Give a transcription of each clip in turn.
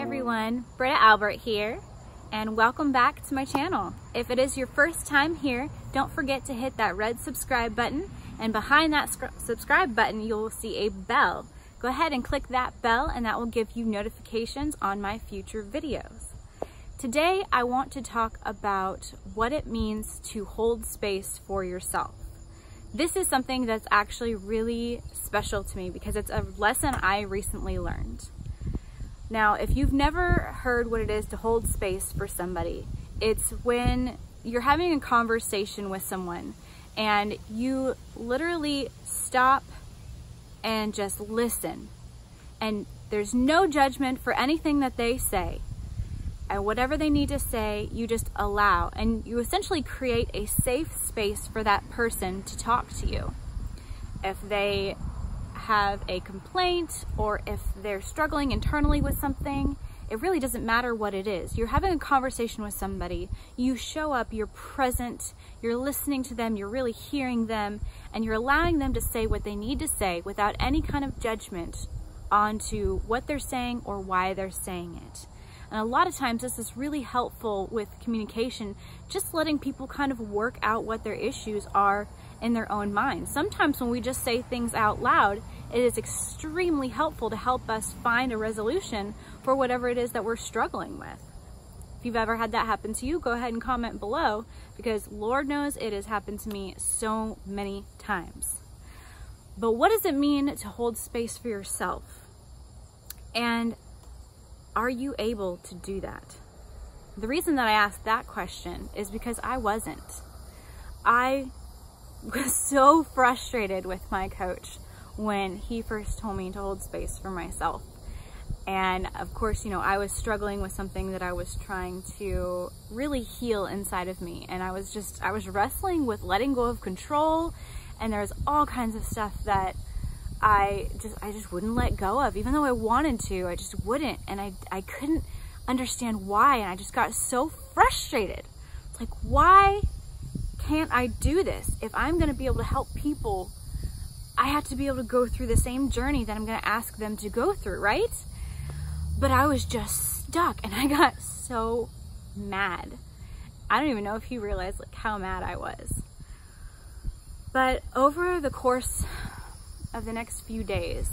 everyone, Britta Albert here, and welcome back to my channel. If it is your first time here, don't forget to hit that red subscribe button, and behind that subscribe button you will see a bell. Go ahead and click that bell and that will give you notifications on my future videos. Today I want to talk about what it means to hold space for yourself. This is something that's actually really special to me because it's a lesson I recently learned. Now, if you've never heard what it is to hold space for somebody, it's when you're having a conversation with someone and you literally stop and just listen. And there's no judgment for anything that they say. And whatever they need to say, you just allow. And you essentially create a safe space for that person to talk to you. If they have a complaint or if they're struggling internally with something, it really doesn't matter what it is. You're having a conversation with somebody, you show up, you're present, you're listening to them, you're really hearing them, and you're allowing them to say what they need to say without any kind of judgment onto what they're saying or why they're saying it. And a lot of times this is really helpful with communication, just letting people kind of work out what their issues are in their own minds. Sometimes when we just say things out loud, it is extremely helpful to help us find a resolution for whatever it is that we're struggling with. If you've ever had that happen to you, go ahead and comment below, because Lord knows it has happened to me so many times. But what does it mean to hold space for yourself? And are you able to do that? The reason that I asked that question is because I wasn't. I was so frustrated with my coach when he first told me to hold space for myself. And of course, I was struggling with something that I was trying to really heal inside of me. And I was wrestling with letting go of control, and there was all kinds of stuff that I just wouldn't let go of. Even though I wanted to, I just wouldn't. And I couldn't understand why, and I just got so frustrated. It's like, why can't I do this? If I'm gonna be able to help people, I have to be able to go through the same journey that I'm gonna ask them to go through, right? But I was just stuck, and I got so mad. I don't even know if he realized how mad I was. But over the course of the next few days,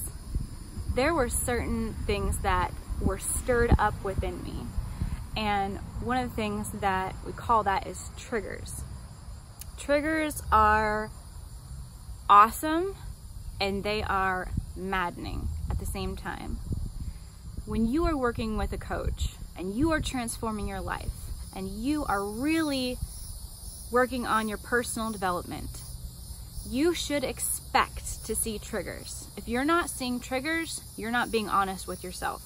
there were certain things that were stirred up within me. And one of the things that we call that is triggers. Triggers are awesome and they are maddening at the same time. When you are working with a coach and you are transforming your life and you are really working on your personal development, you should expect to see triggers. If you're not seeing triggers, you're not being honest with yourself.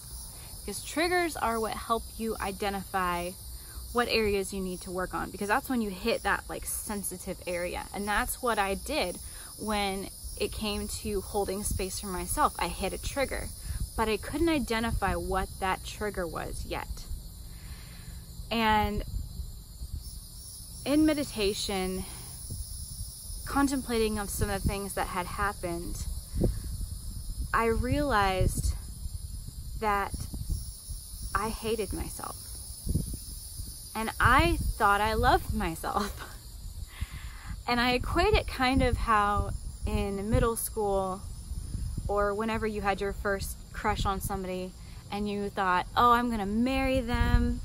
Because triggers are what help you identify what areas you need to work on, because that's when you hit that sensitive area. And that's what I did when it came to holding space for myself. I hit a trigger, but I couldn't identify what that trigger was yet. And in meditation, contemplating of some of the things that had happened, I realized that I hated myself. And I thought I loved myself. And I equate it kind of how in middle school or whenever you had your first crush on somebody and you thought, oh, I'm gonna marry them.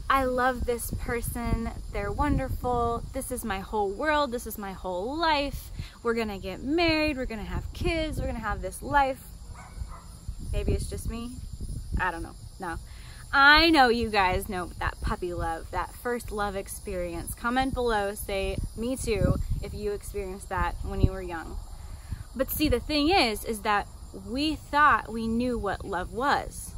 I love this person, they're wonderful, this is my whole world, this is my whole life, we're gonna get married, we're gonna have kids, we're gonna have this life. Maybe it's just me, I don't know, no. I know you guys know that puppy love, that first love experience. Comment below, say me too if you experienced that when you were young. But see, the thing is that we thought we knew what love was.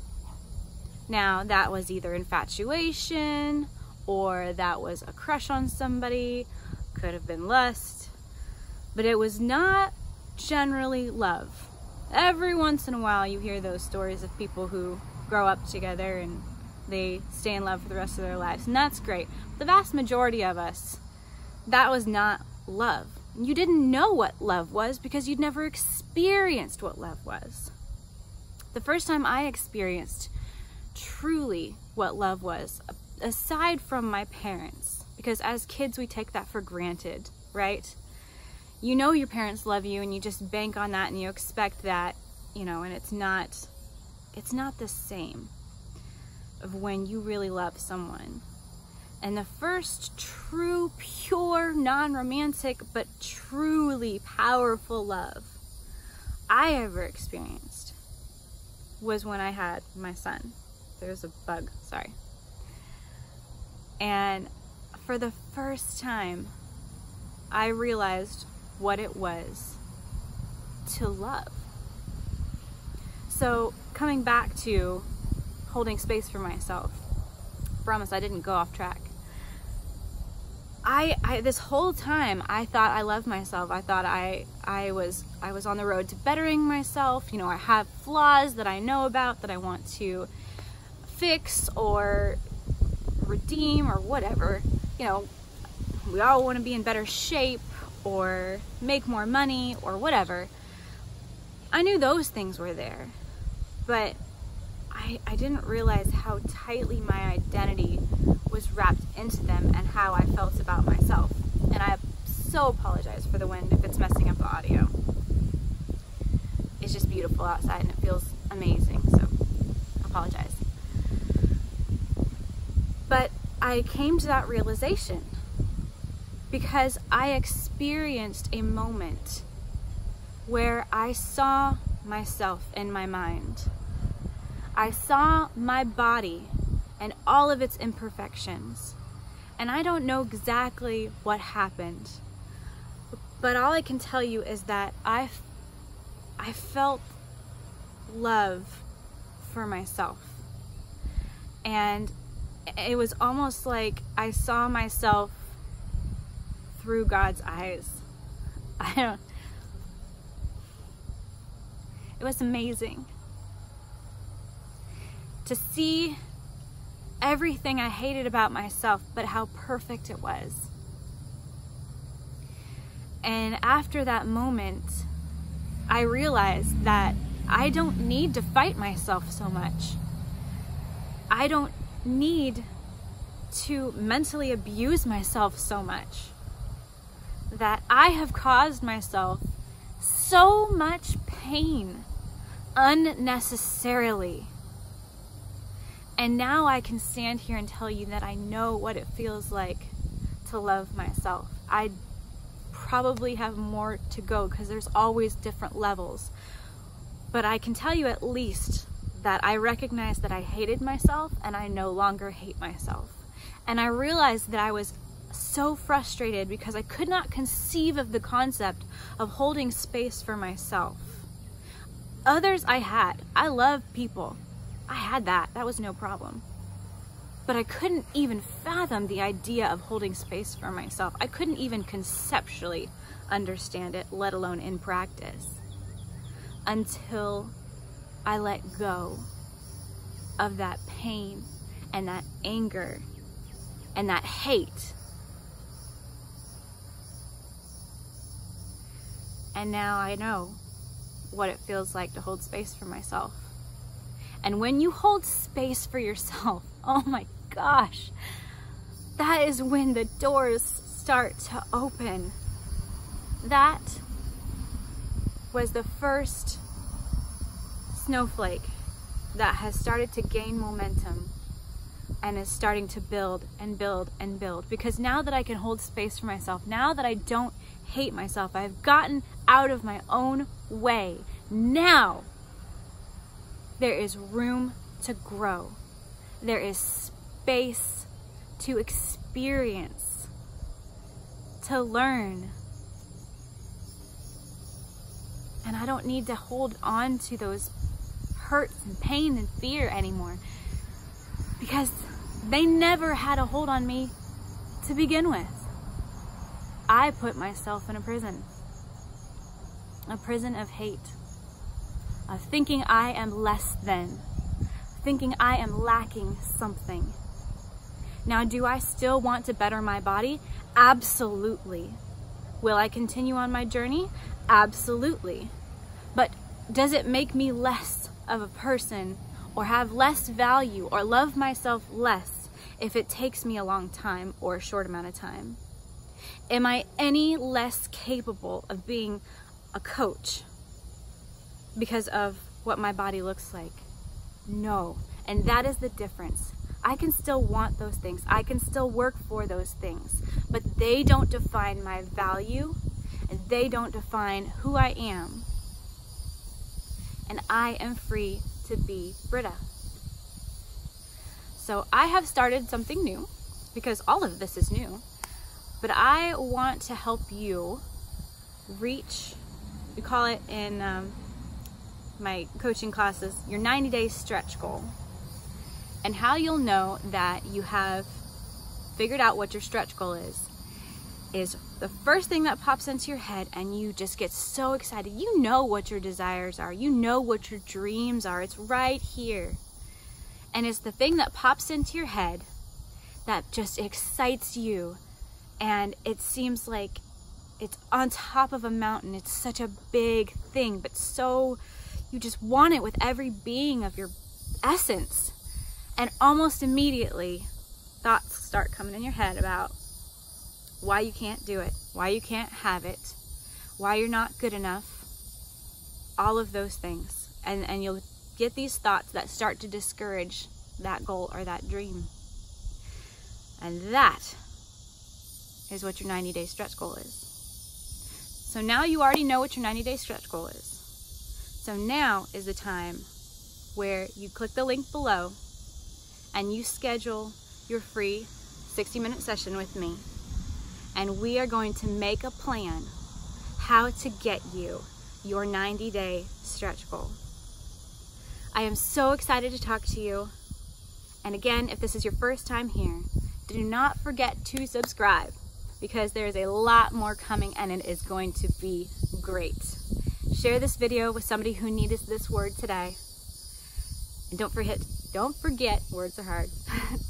Now, that was either infatuation, or that was a crush on somebody, could have been lust, but it was not generally love. Every once in a while you hear those stories of people who grow up together and they stay in love for the rest of their lives, and that's great. The vast majority of us, that was not love. You didn't know what love was because you'd never experienced what love was. The first time I experienced truly what love was, aside from my parents, because as kids we take that for granted, right? You know your parents love you and you just bank on that and you expect that, you know, and it's not the same of when you really love someone. And the first true, pure, non-romantic, but truly powerful love I ever experienced was when I had my son. There's a bug, sorry. And for the first time, I realized what it was to love. So coming back to holding space for myself, promise I didn't go off track. I this whole time I thought I loved myself. I thought I was on the road to bettering myself. You know, I have flaws that I know about that I want to fix or redeem or whatever. You know, we all want to be in better shape or make more money or whatever. I knew those things were there, but I didn't realize how tightly my identity was wrapped into them and how I felt about myself. And I so apologize for the wind if it's messing up the audio. It's just beautiful outside and it feels amazing, so I apologize. But I came to that realization because I experienced a moment where I saw myself in my mind. I saw my body and all of its imperfections. And I don't know exactly what happened, but all I can tell you is that I felt love for myself. And it was almost like I saw myself through God's eyes. It was amazing to see everything I hated about myself, but how perfect it was. And after that moment, I realized that I don't need to fight myself so much. I don't need to mentally abuse myself so much. That I have caused myself so much pain unnecessarily. And now I can stand here and tell you that I know what it feels like to love myself. I probably have more to go because there's always different levels. But I can tell you at least that I recognize that I hated myself and I no longer hate myself. And I realized that I was so frustrated because I could not conceive of the concept of holding space for myself. Others I had. I love people. I had that. That was no problem. But I couldn't even fathom the idea of holding space for myself. I couldn't even conceptually understand it, let alone in practice, until I let go of that pain and that anger and that hate. And now I know what it feels like to hold space for myself. And when you hold space for yourself, oh my gosh, that is when the doors start to open. That was the first snowflake that has started to gain momentum and is starting to build and build and build. Because now that I can hold space for myself, now that I don't hate myself, I've gotten out of my own way. Now there is room to grow. There is space to experience, to learn. And I don't need to hold on to those hurts and pain and fear anymore, because they never had a hold on me to begin with. I put myself in a prison of hate, of thinking I am less than, thinking I am lacking something. Now, do I still want to better my body? Absolutely. Will I continue on my journey? Absolutely. But does it make me less of a person or have less value or love myself less if it takes me a long time or a short amount of time? Am I any less capable of being a coach because of what my body looks like? No. And that is the difference. I can still want those things. I can still work for those things, but they don't define my value and they don't define who I am. And I am free to be Britta. So I have started something new, because all of this is new, but I want to help you reach, we call it in my coaching classes, your 90-day stretch goal. And how you'll know that you have figured out what your stretch goal is the first thing that pops into your head and you just get so excited. You know what your desires are. You know what your dreams are. It's right here. And it's the thing that pops into your head that just excites you. And it seems like it's on top of a mountain. It's such a big thing, but so you just want it with every being of your essence. And almost immediately, thoughts start coming in your head about why you can't do it, why you can't have it, why you're not good enough, all of those things. And you'll get these thoughts that start to discourage that goal or that dream. And that is what your 90-day stretch goal is. So now you already know what your 90-day stretch goal is. So now is the time where you click the link below and you schedule your free 60-minute session with me. And we are going to make a plan how to get you your 90-day stretch goal. I am so excited to talk to you. And again, if this is your first time here, do not forget to subscribe, because there is a lot more coming and it is going to be great. Share this video with somebody who needs this word today. And don't forget, words are hard.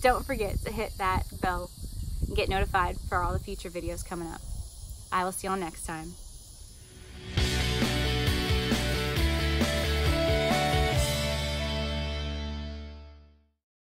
Don't forget to hit that bell and get notified for all the future videos coming up. I will see y'all next time.